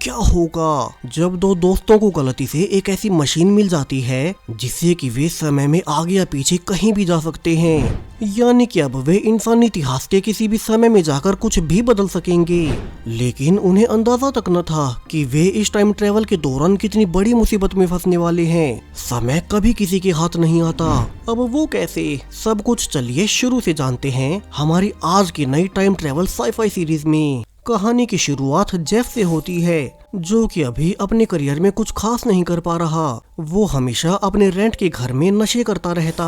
क्या होगा जब दो दोस्तों को गलती से एक ऐसी मशीन मिल जाती है जिससे कि वे समय में आगे या पीछे कहीं भी जा सकते हैं, यानी कि अब वे इंसानी इतिहास के किसी भी समय में जाकर कुछ भी बदल सकेंगे। लेकिन उन्हें अंदाजा तक न था कि वे इस टाइम ट्रेवल के दौरान कितनी बड़ी मुसीबत में फंसने वाले हैं। समय कभी किसी के हाथ नहीं आता, अब वो कैसे, सब कुछ चलिए शुरू से जानते हैं हमारी आज की नई टाइम ट्रेवल साई-फाई सीरीज में। कहानी की शुरुआत जेफ से होती है, जो कि अभी अपने करियर में कुछ खास नहीं कर पा रहा। वो हमेशा अपने रेंट के घर में नशे करता रहता।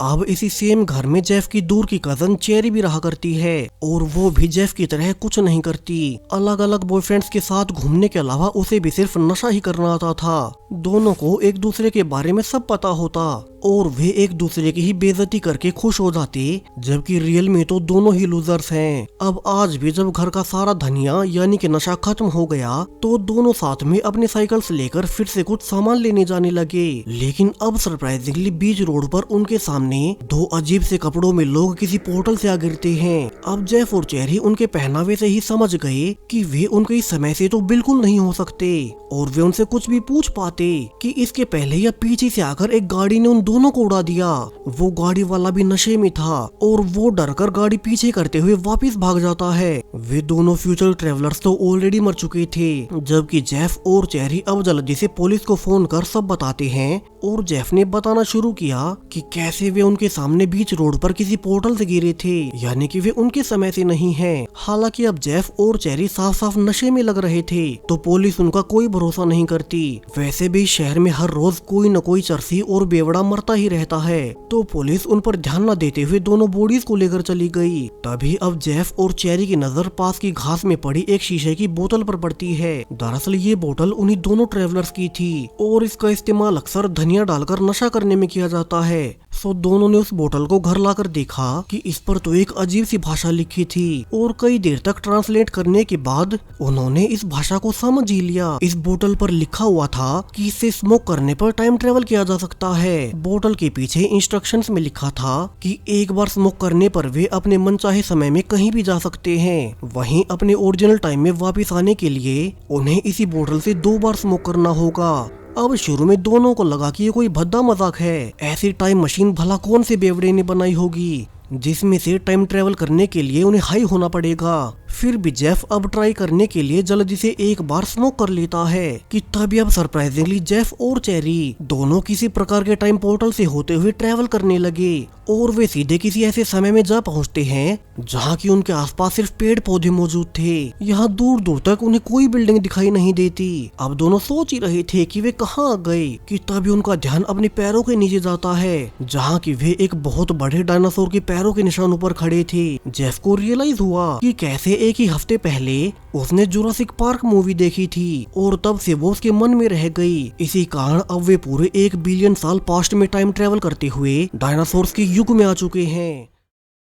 अब इसी सेम घर में जेफ की दूर की कजन चेरी भी रहा करती है और वो भी जेफ की तरह कुछ नहीं करती। अलग अलग बॉयफ्रेंड्स के साथ घूमने के अलावा उसे भी सिर्फ नशा ही करना आता था। दोनों को एक दूसरे के बारे में सब पता होता और वे एक दूसरे की ही बेइज्जती करके खुश हो जाते, जबकि रियल में तो दोनों ही लूजर्स हैं। अब आज भी जब घर का सारा धनिया यानी कि नशा खत्म हो गया तो दोनों साथ में अपने साइकिल्स लेकर फिर से कुछ सामान लेने जाने लगे। लेकिन अब सरप्राइजिंगली बीच रोड पर उनके सामने दो अजीब से कपड़ों में लोग किसी पोर्टल से आ गिरते हैं। अब जेफ और चेरी उनके पहनावे से ही समझ गए कि वे उनके इस समय से तो बिल्कुल नहीं हो सकते और वे उनसे कुछ भी पूछ पाते कि इसके पहले या पीछे से आकर एक गाड़ी ने उन दोनों को उड़ा दिया। वो गाड़ी वाला भी नशे में था और वो डरकर गाड़ी पीछे करते हुए वापस भाग जाता है। वे दोनों फ्यूचर ट्रेवलर्स तो ऑलरेडी मर चुके थे, जबकि जेफ और चेरी अब जल्दी से पुलिस को फोन कर सब बताते हैं और जेफ ने बताना शुरू किया कि कैसे वे उनके सामने बीच रोड पर किसी पोर्टल से गिरे थे, यानी कि वे उनके समय से नहीं हैं। हालांकि अब जेफ और चेरी साफ साफ नशे में लग रहे थे तो पुलिस उनका कोई भरोसा नहीं करती। वैसे भी शहर में हर रोज कोई न कोई चरसी और बेवड़ा मरता ही रहता है, तो पुलिस उन पर ध्यान न देते हुए दोनों बॉडीज को लेकर चली गई। तभी अब जेफ और चेरी की नजर पास की घास में पड़ी एक शीशे की बोतल पर पड़ती है। दरअसल ये बोतल उन्हीं दोनों ट्रेवलर्स की थी और इसका इस्तेमाल अक्सर धनिया डालकर नशा करने में किया जाता है। सो दोनों ने उस बोतल को घर लाकर देखा कि इस पर तो एक अजीब सी भाषा लिखी थी और कई देर तक ट्रांसलेट करने के बाद उन्होंने इस भाषा को समझ ही लिया। इस बोतल पर लिखा हुआ था कि इससे स्मोक करने पर टाइम ट्रेवल किया जा सकता है। बोतल के पीछे इंस्ट्रक्शंस में लिखा था कि एक बार स्मोक करने पर वे अपने मनचाहे समय में कहीं भी जा सकते हैं। वहीं अपने ओरिजिनल टाइम में वापस आने के लिए उन्हें इसी बोतल से 2 बार स्मोक करना होगा। अब शुरू में दोनों को लगा कि ये कोई भद्दा मजाक है, ऐसी टाइम मशीन भला कौन से बेवड़े ने बनाई होगी जिसमें से टाइम ट्रेवल करने के लिए उन्हें हाई होना पड़ेगा। फिर भी जेफ अब ट्राई करने के लिए जल्दी से एक बार स्मोक कर लेता है कि तभी अब सरप्राइजिंगली जेफ और चेरी दोनों किसी प्रकार के टाइम पोर्टल से होते हुए ट्रेवल करने लगे और वे सीधे किसी ऐसे समय में जा पहुंचते हैं जहां की उनके आसपास सिर्फ पेड़ पौधे मौजूद थे। यहाँ दूर दूर तक उन्हें कोई बिल्डिंग दिखाई नहीं देती। अब दोनों सोच ही रहे थे कि वे कहाँ आ गए कि तभी उनका ध्यान अपने पैरों के नीचे जाता है, जहाँ की वे एक बहुत बड़े डायनासोर के पैरों के निशानों पर खड़े थे। जेफ को रियलाइज हुआ कि कैसे एक ही हफ्ते पहले उसने जुरासिक पार्क मूवी देखी थी और तब से वो उसके मन में रह गई। इसी कारण अब वे पूरे 1 बिलियन साल पास्ट में टाइम ट्रेवल करते हुए डायनासोर्स के युग में आ चुके हैं।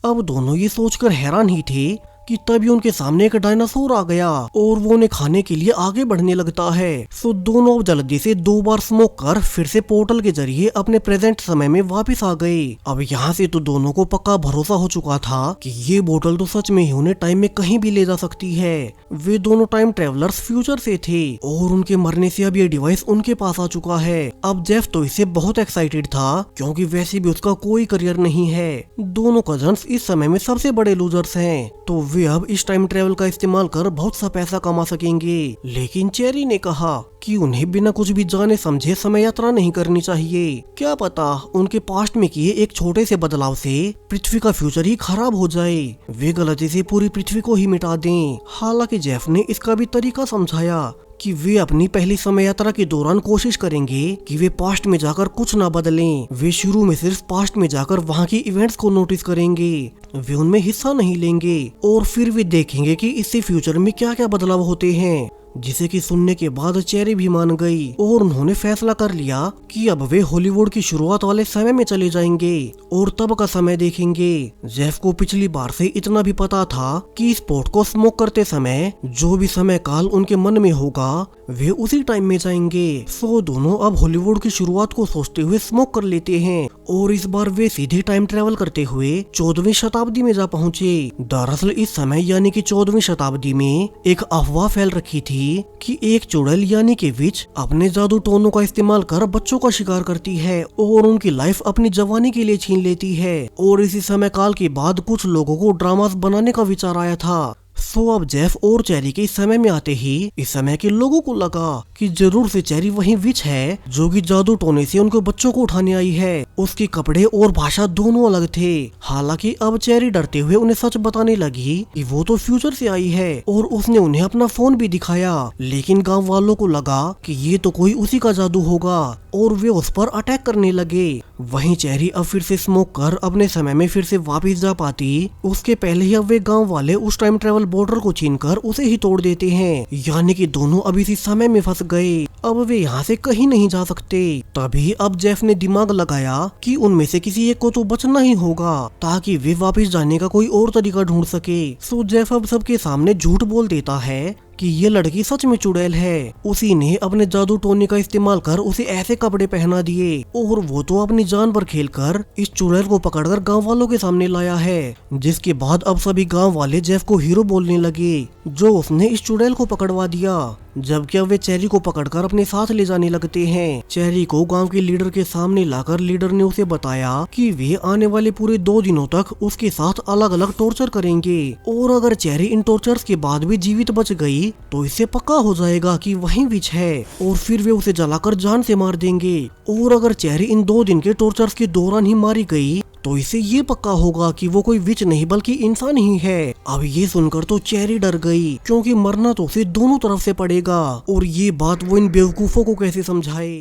अब दोनों ये सोचकर हैरान ही थे कि तभी उनके सामने एक डायनासोर आ गया और वो उन्हें खाने के लिए आगे बढ़ने लगता है। सो दोनों अब जल्दी से 2 बार स्मोक कर फिर से पोर्टल के जरिए अपने प्रेजेंट समय में वापस आ गए। अब यहाँ से तो दोनों को पक्का भरोसा हो चुका था कि ये बोतल तो सच में ही उन्हें टाइम में कहीं भी ले जा सकती है। वे दोनों टाइम ट्रेवलर्स फ्यूचर से थे और उनके मरने से अब ये डिवाइस उनके पास आ चुका है। अब जेफ तो इससे बहुत एक्साइटेड था क्योंकि वैसे भी उसका कोई करियर नहीं है। दोनों कजन्स इस समय में सबसे बड़े लूजर्स हैं, तो वे अब इस टाइम ट्रेवल का इस्तेमाल कर बहुत सा पैसा कमा सकेंगे। लेकिन चेरी ने कहा कि उन्हें बिना कुछ भी जाने समझे समय यात्रा नहीं करनी चाहिए। क्या पता उनके पास्ट में किए एक छोटे से बदलाव से पृथ्वी का फ्यूचर ही खराब हो जाए, वे गलती से पूरी पृथ्वी को ही मिटा दें। हालांकि जेफ ने इसका भी तरीका समझाया कि वे अपनी पहली समय यात्रा के दौरान कोशिश करेंगे कि वे पास्ट में जाकर कुछ ना बदलें। वे शुरू में सिर्फ पास्ट में जाकर वहां की इवेंट्स को नोटिस करेंगे, वे उनमें हिस्सा नहीं लेंगे और फिर वे देखेंगे कि इससे फ्यूचर में क्या क्या बदलाव होते हैं। जिसे कि सुनने के बाद चेरी भी मान गई और उन्होंने फैसला कर लिया कि अब वे हॉलीवुड की शुरुआत वाले समय में चले जाएंगे और तब का समय देखेंगे। जेफ को पिछली बार से इतना भी पता था कि इस पोर्ट को स्मोक करते समय जो भी समय काल उनके मन में होगा वे उसी टाइम में जाएंगे। सो दोनों अब हॉलीवुड की शुरुआत को सोचते हुए स्मोक कर लेते हैं और इस बार वे सीधे टाइम ट्रेवल करते हुए 14वीं शताब्दी में जा पहुंचे। दरअसल इस समय यानी कि 14वीं शताब्दी में एक अफवाह फैल रखी थी थी कि एक चुड़ैल यानी कि विच अपने जादू टोनों का इस्तेमाल कर बच्चों का शिकार करती है और उनकी लाइफ अपनी जवानी के लिए छीन लेती है। और इसी समय काल के बाद कुछ लोगों को ड्रामास बनाने का विचार आया था। सो अब जेफ और चेरी के इस समय में आते ही इस समय के लोगों को लगा कि जरूर से चेरी वही विच है जो कि जादू टोने से उनके बच्चों को उठाने आई है। उसके कपड़े और भाषा दोनों अलग थे। हालांकि अब चेरी डरते हुए उन्हें सच बताने लगी कि वो तो फ्यूचर से आई है और उसने उन्हें अपना फोन भी दिखाया। लेकिन गांव वालों को लगा कि ये तो कोई उसी का जादू होगा और वे उस पर अटैक करने लगे। वहीं चेरी अब फिर से स्मोक कर अपने समय में फिर से वापस जा पाती उसके पहले ही अब वे गांव वाले उस टाइम ट्रेवल बॉर्डर को छीनकर उसे ही तोड़ देते हैं। यानी कि दोनों अब इसी समय में फंस गए। अब वे यहाँ से कहीं नहीं जा सकते। तभी अब जेफ ने दिमाग लगाया कि उनमें से किसी एक को तो बचना ही होगा ताकि वे वापस जाने का कोई और तरीका ढूंढ सके। सो जेफ अब सबके सामने झूठ बोल देता है कि ये लड़की सच में चुड़ैल है। उसी ने अपने जादू टोने का इस्तेमाल कर उसे ऐसे कपड़े पहना दिए और वो तो अपनी जान पर खेलकर इस चुड़ैल को पकड़कर गांव वालों के सामने लाया है। जिसके बाद अब सभी गांव वाले जेफ को हीरो बोलने लगे जो उसने इस चुड़ैल को पकड़वा दिया। जबकि अब वे चेरी को पकड़कर अपने साथ ले जाने लगते हैं। चेरी को गांव के लीडर के सामने लाकर लीडर ने उसे बताया कि वे आने वाले पूरे 2 दिनों तक उसके साथ अलग अलग टॉर्चर करेंगे और अगर चेरी इन टॉर्चर्स के बाद भी जीवित बच गई तो इससे पक्का हो जाएगा कि वही विच है और फिर वे उसे जलाकर जान से मार देंगे। और अगर चेरी इन 2 दिन के टॉर्चर्स के दौरान ही मारी गई तो इससे ये पक्का होगा कि वो कोई विच नहीं बल्कि इंसान ही है। अब ये सुनकर तो चेरी डर गई क्योंकि मरना तो उसे दोनों तरफ से पड़ेगा और ये बात वो इन बेवकूफों को कैसे समझाए।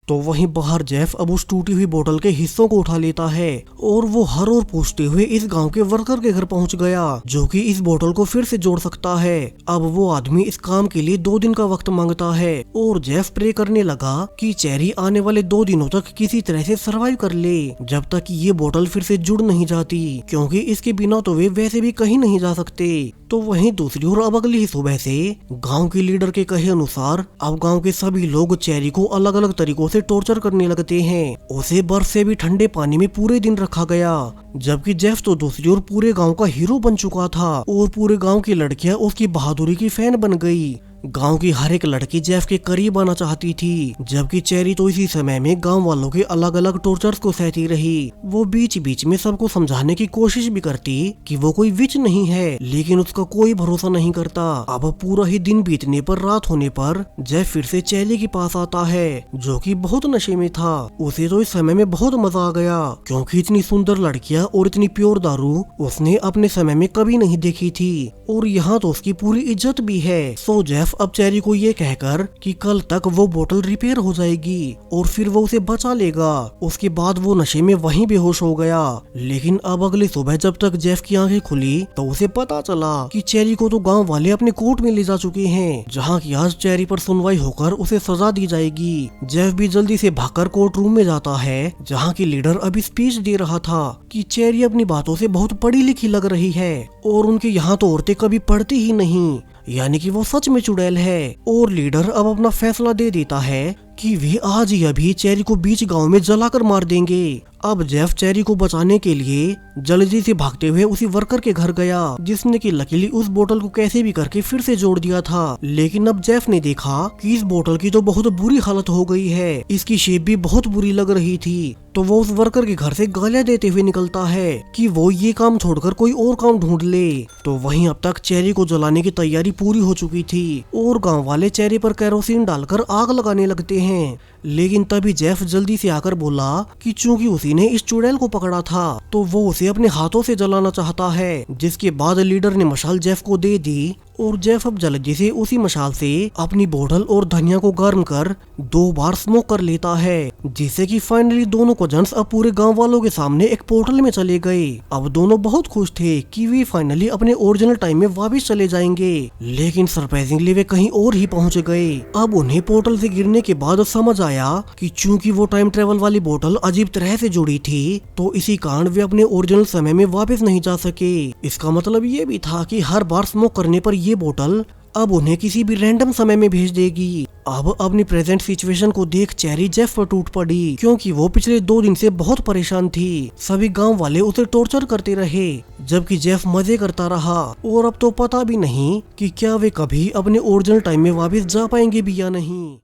तो वहीं बाहर जेफ अब उस टूटी हुई बोतल के हिस्सों को उठा लेता है और वो हर ओर पूछते हुए इस गांव के वर्कर के घर पहुंच गया जो कि इस बोतल को फिर से जोड़ सकता है। अब वो आदमी इस काम के लिए 2 दिन का वक्त मांगता है और जेफ प्रे करने लगा कि चेरी आने वाले 2 दिनों तक किसी तरह से सरवाइव कर ले जब तक ये बोतल फिर से जुड़ नहीं जाती, क्योंकि इसके बिना तो वे वैसे भी कहीं नहीं जा सकते। तो वहीं दूसरी ओर अब अगली ही सुबह से गांव के लीडर के कहे अनुसार अब गांव के सभी लोग चेरी को अलग अलग तरीकों से टॉर्चर करने लगते हैं। उसे बर्फ से भी ठंडे पानी में पूरे दिन रखा गया। जबकि जेफ तो दूसरी ओर पूरे गांव का हीरो बन चुका था और पूरे गांव की लड़कियां उसकी बहादुरी की फैन बन गई। गांव की हर एक लड़की जेफ के करीब आना चाहती थी। जबकि चेरी तो इसी समय में गांव वालों के अलग अलग टॉर्चर्स को सहती रही। वो बीच बीच में सबको समझाने की कोशिश भी करती कि वो कोई विच नहीं है, लेकिन उसका कोई भरोसा नहीं करता। अब पूरा ही दिन बीतने पर रात होने पर जेफ फिर से चेरी के पास आता है जो कि बहुत नशे में था। उसे तो इस समय में बहुत मजा आ गया क्योंकि इतनी सुंदर लड़कियां और इतनी प्योर दारू उसने अपने समय में कभी नहीं देखी थी और यहाँ तो उसकी पूरी इज्जत भी है। सो जेफ अब चेरी को ये कहकर कि कल तक वो बोतल रिपेयर हो जाएगी और फिर वो उसे बचा लेगा। उसके बाद वो नशे में वहीं बेहोश हो गया। लेकिन अब अगली सुबह जब तक जेफ की आंखें खुली तो उसे पता चला कि चेरी को तो गांव वाले अपने कोर्ट में ले जा चुके हैं जहां की आज चेरी पर सुनवाई होकर उसे सजा दी जाएगी। जेफ भी जल्दी से भागकर कोर्ट रूम में जाता है जहाँ की लीडर अभी स्पीच दे रहा था कि चेरी अपनी बातों से बहुत पढ़ी लिखी लग रही है और उनके यहाँ तो औरतें कभी पढ़ती ही नहीं, यानी कि वो सच में चुड़ैल है। और लीडर अब अपना फैसला दे देता है कि वे आज ही अभी चेरी को बीच गांव में जलाकर मार देंगे। अब जेफ चेरी को बचाने के लिए जल्दी से भागते हुए उसी वर्कर के घर गया जिसने कि लकीली उस बोतल को कैसे भी करके फिर से जोड़ दिया था। लेकिन अब जेफ ने देखा कि इस बोतल की तो बहुत बुरी हालत हो गई है, इसकी शेप भी बहुत बुरी लग रही थी। तो वो उस वर्कर के घर से गालियां देते हुए निकलता है कि वो ये काम छोड़कर कोई और काम ढूंढ ले। तो वहीं अब तक चेरी को जलाने की तैयारी पूरी हो चुकी थी और गांव वाले चेरी पर केरोसिन डालकर आग लगाने लगते हैं। लेकिन तभी जेफ जल्दी से आकर बोला कि चूंकि उसी ने इस चुड़ैल को पकड़ा था तो वो उसे अपने हाथों से जलाना चाहता है। जिसके बाद लीडर ने मशाल जेफ को दे दी और जेफ अब जल्दी से उसी मशाल से अपनी बोतल और धनिया को गर्म कर 2 बार स्मोक कर लेता है, जिससे कि फाइनली दोनों कजन्स अब पूरे गांव वालों के सामने एक पोर्टल में चले गए। अब दोनों बहुत खुश थे कि वे फाइनली अपने ओरिजिनल टाइम में वापस चले जाएंगे, लेकिन सरप्राइजिंगली वे कहीं और ही पहुंच गए। अब उन्हें पोर्टल से गिरने के बाद समझ आया कि चूंकि वो टाइम ट्रेवल वाली बोतल अजीब तरह से जुड़ी थी तो इसी कारण वे अपने ओरिजिनल समय में वापस नहीं जा सके। इसका मतलब ये भी था कि हर बार स्मोक करने पर ये बोतल अब उन्हें किसी भी रैंडम समय में भेज देगी अब अपनी प्रेजेंट सिचुएशन को देख चेरी जेफ पर टूट पड़ी, क्योंकि वो पिछले 2 दिन से बहुत परेशान थी। सभी गांव वाले उसे टॉर्चर करते रहे, जबकि जेफ मजे करता रहा। और अब तो पता भी नहीं कि क्या वे कभी अपने ओरिजिनल टाइम में वापस जा पाएंगे भी या नहीं।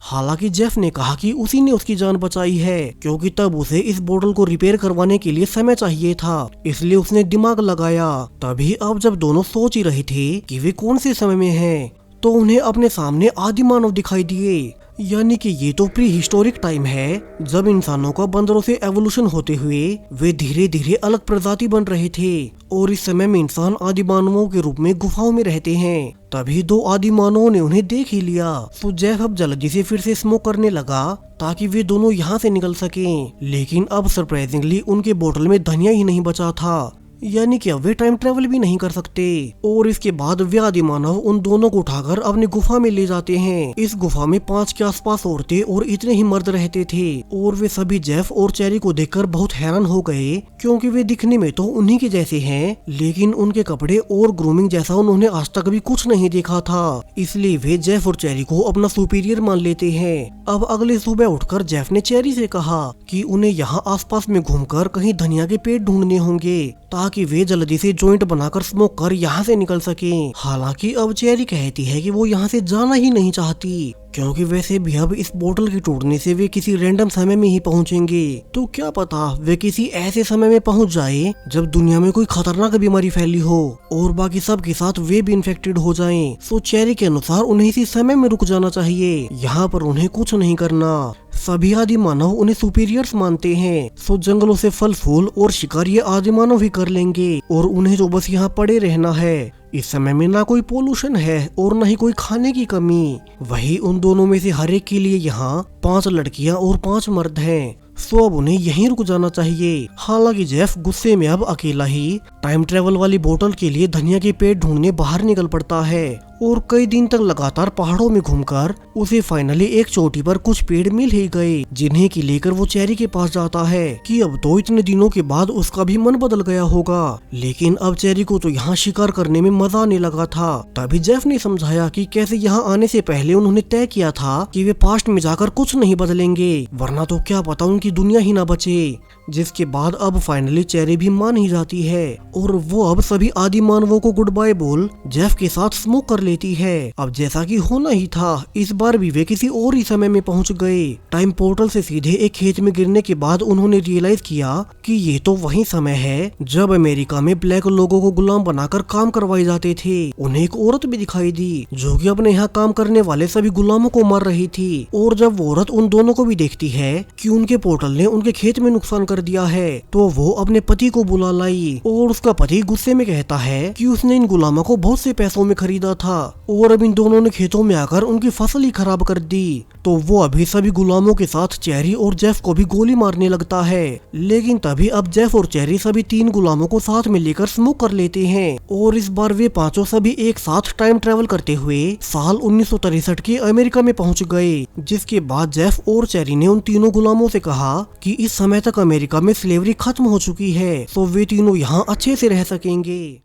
हालांकि जेफ ने कहा कि उसी ने उसकी जान बचाई है, क्योंकि तब उसे इस बोतल को रिपेयर करवाने के लिए समय चाहिए था, इसलिए उसने दिमाग लगाया। तभी अब जब दोनों सोच ही रहे थे कि वे कौन से समय में हैं, तो उन्हें अपने सामने आदि मानव दिखाई दिए। यानी कि ये तो प्री हिस्टोरिक टाइम है, जब इंसानों का बंदरों से एवोल्यूशन होते हुए वे धीरे धीरे अलग प्रजाति बन रहे थे। और इस समय में इंसान आदि मानवों के रूप में गुफाओं में रहते हैं। तभी 2 आदि मानवों ने उन्हें देख ही लिया, तो जेफ अब जल्दी से फिर से स्मोक करने लगा ताकि वे दोनों यहाँ से निकल सकें। लेकिन अब सरप्राइजिंगली उनके बोतल में धनिया ही नहीं बचा था, यानी कि अब वे टाइम ट्रेवल भी नहीं कर सकते। और इसके बाद वे आदि मानव उन दोनों को उठाकर अपनी गुफा में ले जाते हैं। इस गुफा में 5 के आसपास औरतें और इतने ही मर्द रहते थे। और वे सभी जेफ और चेरी को देखकर बहुत हैरान हो गए, क्योंकि वे दिखने में तो उन्हीं के जैसे हैं, लेकिन उनके कपड़े और ग्रूमिंग जैसा उन्होंने आज तक भी कुछ नहीं देखा था। इसलिए वे जेफ और चेरी को अपना सुपीरियर मान लेते हैं। अब अगले सुबह उठकर जेफ ने चेरी से कहा कि उन्हें यहाँ आसपास में घूमकर कहीं धनिया के पेड़ ढूंढने होंगे, ताकि वे जल्दी से जॉइंट बनाकर स्मोक कर यहाँ से निकल सकें। हालांकि अब चेरी कहती है कि वो यहाँ से जाना ही नहीं चाहती, क्योंकि वैसे भी अब इस बोतल के टूटने से वे किसी रैंडम समय में ही पहुँचेंगे। तो क्या पता वे किसी ऐसे समय में पहुँच जाए जब दुनिया में कोई खतरनाक बीमारी फैली हो और बाकी सब के साथ वे भी इन्फेक्टेड हो जाएं। सो चेरी के अनुसार उन्हें इसी समय में रुक जाना चाहिए, यहाँ पर उन्हें कुछ नहीं करना। सभी आदि मानव उन्हें सुपीरियर्स मानते हैं, सो जंगलों से फल फूल और शिकार ये आदि मानव ही कर लेंगे और उन्हें जो बस यहाँ पड़े रहना है। इस समय में ना कोई पोल्यूशन है और न ही कोई खाने की कमी। वही उन दोनों में से हर एक के लिए यहाँ 5 लड़कियाँ और 5 मर्द हैं। सो अब उन्हें यहीं रुक जाना चाहिए। हालांकि जेफ गुस्से में अब अकेला ही टाइम ट्रेवल वाली बोतल के लिए धनिया के पेड़ ढूंढने बाहर निकल पड़ता है। और कई दिन तक लगातार पहाड़ों में घूमकर उसे फाइनली एक चोटी पर कुछ पेड़ मिल ही गए, जिन्हें की लेकर वो चेरी के पास जाता है कि अब तो इतने दिनों के बाद उसका भी मन बदल गया होगा। लेकिन अब चेरी को तो यहाँ शिकार करने में मजा आने लगा था। तभी जेफ ने समझाया कि कैसे यहाँ आने से पहले उन्होंने तय किया था कि वे पास्ट में जाकर कुछ नहीं बदलेंगे, वरना तो क्या पता उनकी दुनिया ही ना बचे। जिसके बाद अब फाइनली चेरी भी मान ही जाती है और वो अब सभी आदि मानवों को गुड बाय बोल जेफ के साथ स्मोक कर लेती है। अब जैसा कि होना ही था, इस बार भी वे किसी और ही समय में पहुंच गए। टाइम पोर्टल से सीधे एक खेत में गिरने के बाद उन्होंने रियलाइज किया कि ये तो वही समय है जब अमेरिका में ब्लैक लोगों को गुलाम बनाकर काम करवाए जाते थे। उन्हें एक औरत भी दिखाई दी जो कि अपने यहाँ काम करने वाले सभी गुलामों को मार रही थी। और जब वो औरत उन दोनों को भी देखती है कि उनके पोर्टल ने उनके खेत में नुकसान कर दिया है, तो वो अपने पति को बुला लाई और उसका पति गुस्से में कहता है कि उसने इन गुलामों को बहुत से पैसों में खरीदा था और अब इन दोनों ने खेतों में आकर उनकी फसल ही खराब कर दी। तो वो अभी सभी गुलामों के साथ चेरी और जेफ को भी गोली मारने लगता है। लेकिन तभी अब जेफ और चेरी सभी 3 गुलामों को साथ में लेकर स्मोक कर लेते हैं और इस बार वे पांचों सभी एक साथ टाइम ट्रेवल करते हुए साल 1963 के अमेरिका में पहुंच गए। जिसके बाद जेफ और चेरी ने उन तीनों गुलामों से कहा कि इस समय तक अमेरिका में स्लेवरी खत्म हो चुकी है, तो वे तीनों यहाँ अच्छे से रह सकेंगे।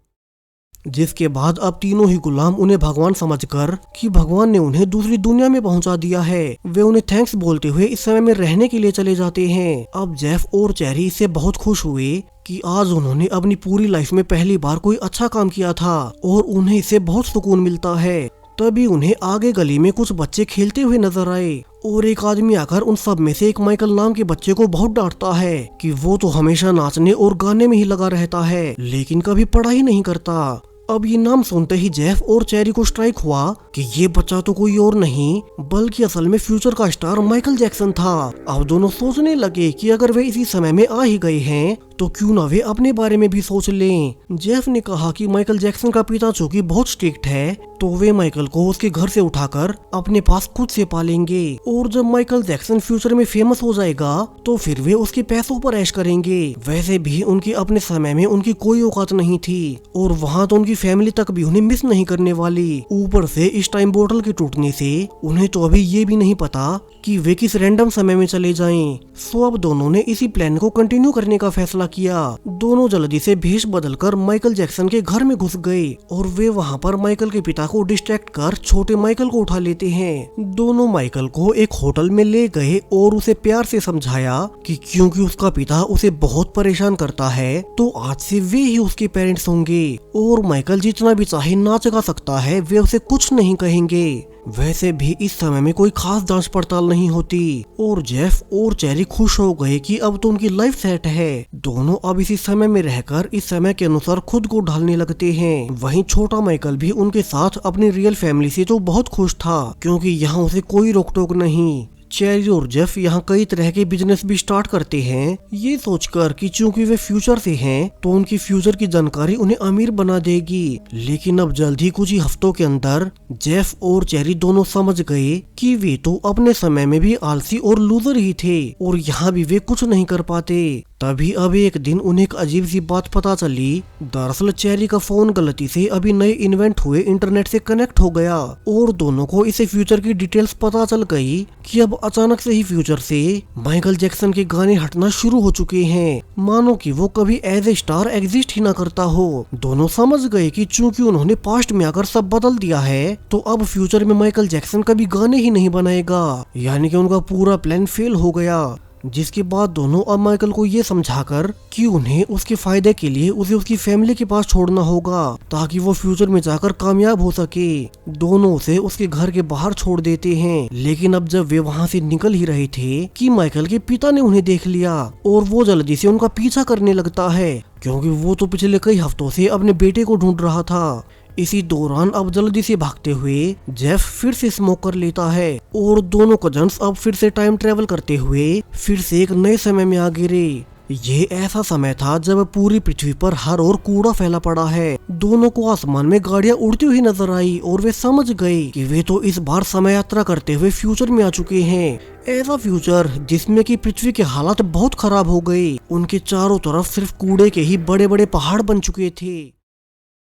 जिसके बाद अब तीनों ही गुलाम उन्हें भगवान समझकर कि भगवान ने उन्हें दूसरी दुनिया में पहुंचा दिया है, वे उन्हें थैंक्स बोलते हुए इस समय में रहने के लिए चले जाते हैं। अब जेफ और चेरी इससे बहुत खुश हुए कि आज उन्होंने अपनी पूरी लाइफ में पहली बार कोई अच्छा काम किया था और उन्हें इससे बहुत सुकून मिलता है। तभी उन्हें आगे गली में कुछ बच्चे खेलते हुए नजर आए और एक आदमी आकर उन सब में से एक माइकल नाम के बच्चे को बहुत डांटता है कि वो तो हमेशा नाचने और गाने में ही लगा रहता है, लेकिन कभी पढ़ाई नहीं करता। अब ये नाम सुनते ही जेफ और चेरी को स्ट्राइक हुआ कि ये बच्चा तो कोई और नहीं बल्कि असल में फ्यूचर का स्टार माइकल जैक्सन था। अब दोनों सोचने लगे कि अगर वे इसी समय में आ ही गए हैं तो क्यों ना वे अपने बारे में भी सोच लें। जेफ ने कहा कि माइकल जैक्सन का पिता चूंकि बहुत स्ट्रिक्ट है तो वे माइकल को उसके घर से उठाकर अपने पास खुद से पालेंगे और जब माइकल जैक्सन फ्यूचर में फेमस हो जाएगा तो फिर वे उसके पैसों पर ऐश करेंगे। वैसे भी उनके अपने समय में उनकी कोई औकात नहीं थी और वहाँ तो उनकी फैमिली तक भी उन्हें मिस नहीं करने वाली। ऊपर से इस टाइम बोतल के टूटने से उन्हें तो अभी ये भी नहीं पता कि वे किस रैंडम समय में चले जाएं। सो अब दोनों ने इसी प्लान को कंटिन्यू करने का फैसला किया। दोनों जल्दी से भेष बदलकर माइकल जैक्सन के घर में घुस गए और वे वहाँ पर माइकल के पिता को डिस्ट्रैक्ट कर छोटे माइकल को उठा लेते हैं। दोनों माइकल को एक होटल में ले गए और उसे प्यार से समझाया कि क्योंकि उसका पिता उसे बहुत परेशान करता है तो आज से वे ही उसके पेरेंट्स होंगे और माइकल जितना भी चाहे नाच गा सकता है, वे उसे कुछ नहीं कहेंगे। वैसे भी इस समय में कोई खास जांच पड़ताल नहीं होती और जेफ और चेरी खुश हो गए कि अब तो उनकी लाइफ सेट है। दोनों अब इसी समय में रहकर इस समय के अनुसार खुद को ढालने लगते हैं। वहीं छोटा माइकल भी उनके साथ अपनी रियल फैमिली से तो बहुत खुश था क्योंकि यहाँ उसे कोई रोक टोक नहीं। चेरी और जेफ यहाँ कई तरह के बिजनेस भी स्टार्ट करते हैं, ये सोचकर कि चूंकि वे फ्यूचर से हैं तो उनकी फ्यूचर की जानकारी उन्हें अमीर बना देगी। लेकिन अब जल्द ही कुछ ही हफ्तों के अंदर जेफ और चेरी दोनों समझ गए कि वे तो अपने समय में भी आलसी और लूजर ही थे और यहाँ भी वे कुछ नहीं कर पाते। तभी अब एक दिन उन्हें एक अजीब सी बात पता चली। दरअसल चेरी का फोन गलती से अभी नए इन्वेंट हुए इंटरनेट से कनेक्ट हो गया और दोनों को इसे फ्यूचर की डिटेल्स पता चल गई कि अब अचानक से ही फ्यूचर से माइकल जैक्सन के गाने हटना शुरू हो चुके हैं, मानो कि वो कभी एज ए स्टार एग्जिस्ट ही ना करता हो। दोनों समझ गए कि चूंकि उन्होंने पास्ट में आकर सब बदल दिया है तो अब फ्यूचर में माइकल जैक्सन कभी गाने ही नहीं बनाएगा, यानी कि उनका पूरा प्लान फेल हो गया। जिसके बाद दोनों अब माइकल को ये समझाकर कि उन्हें उसके फायदे के लिए उसे उसकी फैमिली के पास छोड़ना होगा ताकि वो फ्यूचर में जाकर कामयाब हो सके। दोनों उसे उसके घर के बाहर छोड़ देते हैं। लेकिन अब जब वे वहाँ से निकल ही रहे थे कि माइकल के पिता ने उन्हें देख लिया और वो जल्दी से उनका पीछा करने लगता है क्योंकि वो तो पिछले कई हफ्तों से अपने बेटे को ढूंढ रहा था। इसी दौरान अब जल्दी से भागते हुए जेफ फिर से स्मोक कर लेता है और दोनों कजन्स अब फिर से टाइम ट्रेवल करते हुए फिर से एक नए समय में आ गिरे। ये ऐसा समय था जब पूरी पृथ्वी पर हर ओर कूड़ा फैला पड़ा है। दोनों को आसमान में गाड़ियां उड़ती हुई नजर आई और वे समझ गए कि वे तो इस बार समय यात्रा करते हुए फ्यूचर में आ चुके हैं। ऐसा फ्यूचर जिसमें कि पृथ्वी के हालात बहुत खराब हो गए। उनके चारों तरफ सिर्फ कूड़े के ही बड़े बड़े पहाड़ बन चुके थे।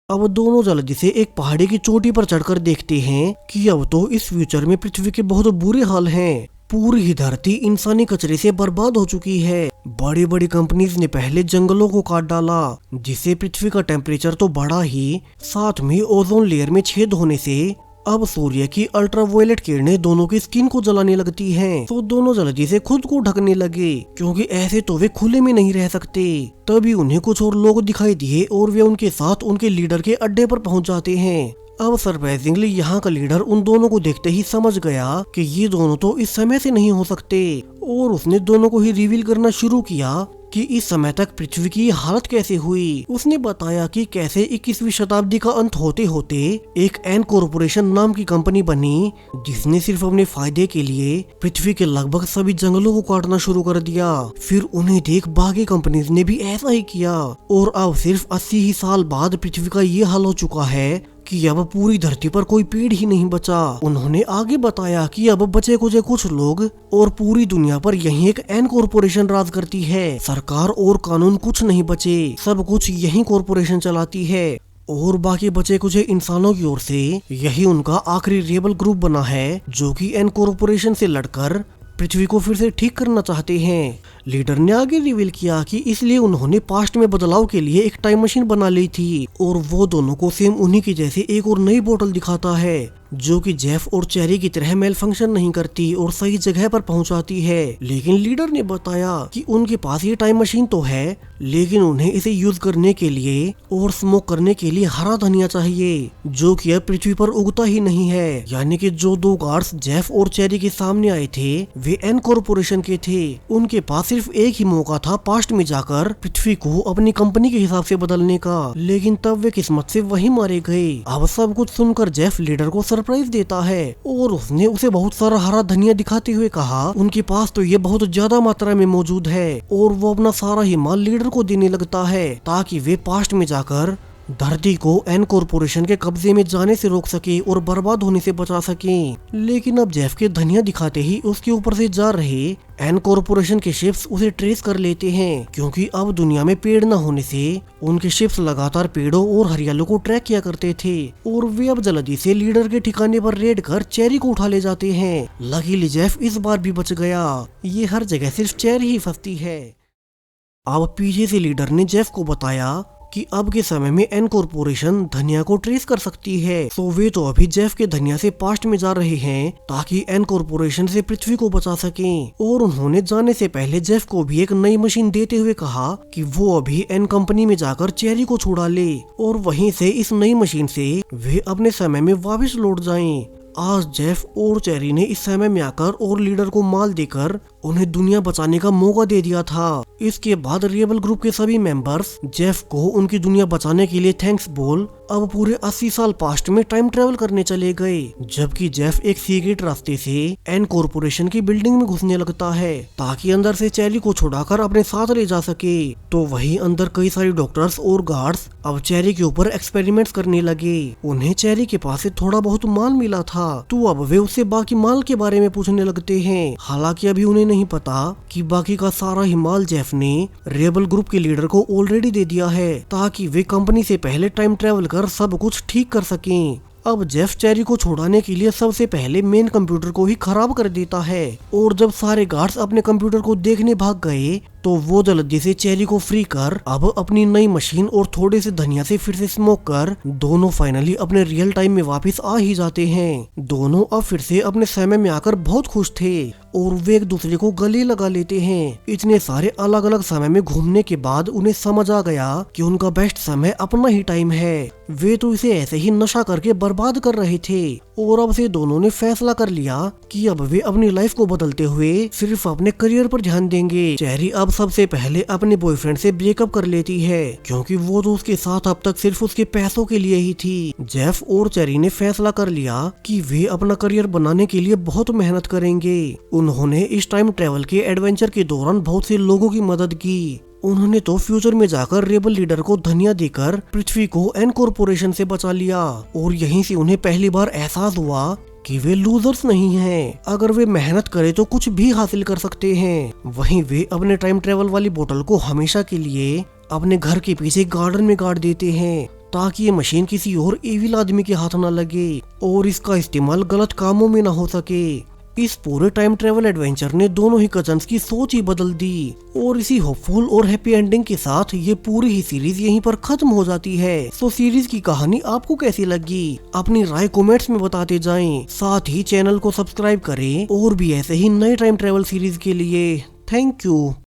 अब दोनों जल्दी से एक पहाड़ी की चोटी पर चढ़कर देखते हैं कि अब तो इस फ्यूचर में पृथ्वी के बहुत बुरे हाल हैं। पूरी ही धरती इंसानी कचरे से बर्बाद हो चुकी है। बड़ी बड़ी कंपनीज ने पहले जंगलों को काट डाला जिससे पृथ्वी का टेम्परेचर तो बढ़ा ही, साथ में ओजोन लेयर में छेद होने से अब सूर्य की अल्ट्रावायलेट किरणें दोनों की स्किन को जलाने लगती हैं, तो दोनों जल्दी से खुद को ढकने लगे क्योंकि ऐसे तो वे खुले में नहीं रह सकते। तभी उन्हें कुछ और लोग दिखाई दिए और वे उनके साथ उनके लीडर के अड्डे पर पहुंच जाते हैं। अब सरप्राइजिंगली यहाँ का लीडर उन दोनों को देखते ही समझ गया कि ये दोनों तो इस समय से नहीं हो सकते और उसने दोनों को ही रिवील करना शुरू किया कि इस समय तक पृथ्वी की हालत कैसे हुई। उसने बताया कि कैसे 21वीं शताब्दी का अंत होते होते एक एन कॉरपोरेशन नाम की कंपनी बनी जिसने सिर्फ अपने फायदे के लिए पृथ्वी के लगभग सभी जंगलों को काटना शुरू कर दिया। फिर उन्हें देख बाकी कंपनीज ने भी ऐसा ही किया और अब सिर्फ 80 ही साल बाद पृथ्वी का ये हाल हो चुका है कि अब पूरी धरती पर कोई पेड़ ही नहीं बचा। उन्होंने आगे बताया कि अब बचे कुछ लोग और पूरी दुनिया पर यही एक एन कॉरपोरेशन राज करती है। सरकार और कानून कुछ नहीं बचे, सब कुछ यही कॉरपोरेशन चलाती है और बाकी बचे कुछ इंसानों की ओर से यही उनका आखिरी रेबल ग्रुप बना है जो कि एन कॉरपोरेशन से लड़कर पृथ्वी को फिर से ठीक करना चाहते हैं। लीडर ने आगे रिवील किया कि इसलिए उन्होंने पास्ट में बदलाव के लिए एक टाइम मशीन बना ली थी और वो दोनों को सेम उन्हीं की जैसे एक और नई बोतल दिखाता है जो कि जेफ और चेरी की तरह मेल फंक्शन नहीं करती और सही जगह पर पहुंचाती है। लेकिन लीडर ने बताया कि उनके पास ये टाइम मशीन तो है लेकिन उन्हें इसे यूज करने के लिए और स्मोक करने के लिए हरा धनिया चाहिए जो कि अब पृथ्वी पर उगता ही नहीं है। यानी कि जो दो गार्ड्स जेफ और चेरी के सामने आए थे वे एन कॉरपोरेशन के थे। उनके पास सिर्फ एक ही मौका था पास्ट में जाकर पृथ्वी को अपनी कंपनी के हिसाब से बदलने का, लेकिन तब वे किस्मत से वही मारे गए। अब सब कुछ सुनकर जेफ लीडर को सरप्राइज देता है और उसने उसे बहुत सारा हरा धनिया दिखाते हुए कहा उनके पास तो ये बहुत ज्यादा मात्रा में मौजूद है और वो अपना सारा ही माल लीडर को देने लगता है ताकि वे पास्ट में जाकर धरती को एन कॉरपोरेशन के कब्जे में जाने से रोक सके और बर्बाद होने से बचा सके। लेकिन अब जेफ के धनिया दिखाते ही उसके ऊपर से जा रहे एन कॉरपोरेशन के शिप्स उसे ट्रेस कर लेते हैं क्योंकि अब दुनिया में पेड़ न होने से उनके शिप्स लगातार पेड़ों और हरियालों को ट्रैक किया करते थे और वे अब जल्दी से लीडर के ठिकाने पर रेड कर चेरी को उठा ले जाते हैं। लकीली जेफ इस बार भी बच गया। ये हर जगह सिर्फ चेरी ही फंसती है। अब पीछे से लीडर ने जेफ को बताया कि अब के समय में एन कॉर्पोरेशन धनिया को ट्रेस कर सकती है। सो वे तो अभी जेफ के धनिया से पास्ट में जा रहे हैं ताकि एन कॉर्पोरेशन से पृथ्वी को बचा सकें। और उन्होंने जाने से पहले जेफ को भी एक नई मशीन देते हुए कहा कि वो अभी एन कंपनी में जाकर चेरी को छुड़ा ले और वहीं से इस नई मशीन से वे अपने समय में वापस लौट जाएं। आज जेफ और चेरी ने इस समय में आकर और लीडर को माल देकर उन्हें दुनिया बचाने का मौका दे दिया था। इसके बाद रेबल ग्रुप के सभी मेंबर्स जेफ को उनकी दुनिया बचाने के लिए थैंक्स बोल अब पूरे 80 साल पास्ट में टाइम ट्रेवल करने चले गए। जबकि जेफ एक सीक्रेट रास्ते से एन कॉर्पोरेशन की बिल्डिंग में घुसने लगता है ताकि अंदर से चेरी को छुड़ाकर अपने साथ ले जा सके। तो वहीं अंदर कई सारी डॉक्टर्स और गार्ड्स अब चेरी के ऊपर एक्सपेरिमेंट्स करने लगे। उन्हें चेरी के पास से थोड़ा बहुत माल मिला था तो अब वे उससे बाकी माल के बारे में पूछने लगते हैं। हालांकि अभी उन्हें नहीं पता कि बाकी का सारा ही माल जेफ ने रेबल ग्रुप के लीडर को ऑलरेडी दे दिया है ताकि वे कंपनी से पहले टाइम ट्रेवल कर सब कुछ ठीक कर सकें। अब जेफ चेरी को छुड़ाने के लिए सबसे पहले मेन कंप्यूटर को ही खराब कर देता है और जब सारे गार्ड्स अपने कंप्यूटर को देखने भाग गए तो वो जल्दी से चेरी को फ्री कर अब अपनी नई मशीन और थोड़े से धनिया से फिर से स्मोक कर दोनों फाइनली अपने रियल टाइम में वापस आ ही जाते हैं। दोनों अब फिर से अपने समय में आकर बहुत खुश थे और वे एक दूसरे को गले लगा लेते हैं। इतने सारे अलग अलग समय में घूमने के बाद उन्हें समझ आ गया कि उनका बेस्ट समय अपना ही टाइम है। वे तो इसे ऐसे ही नशा करके बर्बाद कर रहे थे और अब से दोनों ने फैसला कर लिया कि अब वे अपनी लाइफ को बदलते हुए सिर्फ अपने करियर पर ध्यान देंगे। चेरी अब सबसे पहले अपने बॉयफ्रेंड से ब्रेकअप कर लेती है क्योंकि वो तो उसके साथ अब तक सिर्फ उसके पैसों के लिए ही थी। जेफ और चेरी ने फैसला कर लिया कि वे अपना करियर बनाने के लिए बहुत मेहनत करेंगे। उन्होंने इस टाइम ट्रेवल के एडवेंचर के दौरान बहुत से लोगों की मदद की। उन्होंने तो फ्यूचर में जाकर रेबल लीडर को धनिया देकर पृथ्वी को एन कॉर्पोरेशन से बचा लिया और यहीं से उन्हें पहली बार एहसास हुआ कि वे लूजर्स नहीं हैं। अगर वे मेहनत करें तो कुछ भी हासिल कर सकते हैं। वहीं वे अपने टाइम ट्रेवल वाली बोतल को हमेशा के लिए अपने घर के पीछे गार्डन में गाड़ देते हैं ताकि ये मशीन किसी और एविल आदमी के हाथ न लगे और इसका इस्तेमाल गलत कामों में न हो सके। इस पूरे टाइम ट्रेवल एडवेंचर ने दोनों ही कजन्स की सोच ही बदल दी और इसी होपफुल और हैप्पी एंडिंग के साथ ये पूरी ही सीरीज यहीं पर खत्म हो जाती है। सो सीरीज की कहानी आपको कैसी लगी अपनी राय कमेंट्स में बताते जाएं। साथ ही चैनल को सब्सक्राइब करें और भी ऐसे ही नए टाइम ट्रेवल सीरीज के लिए। Thank you.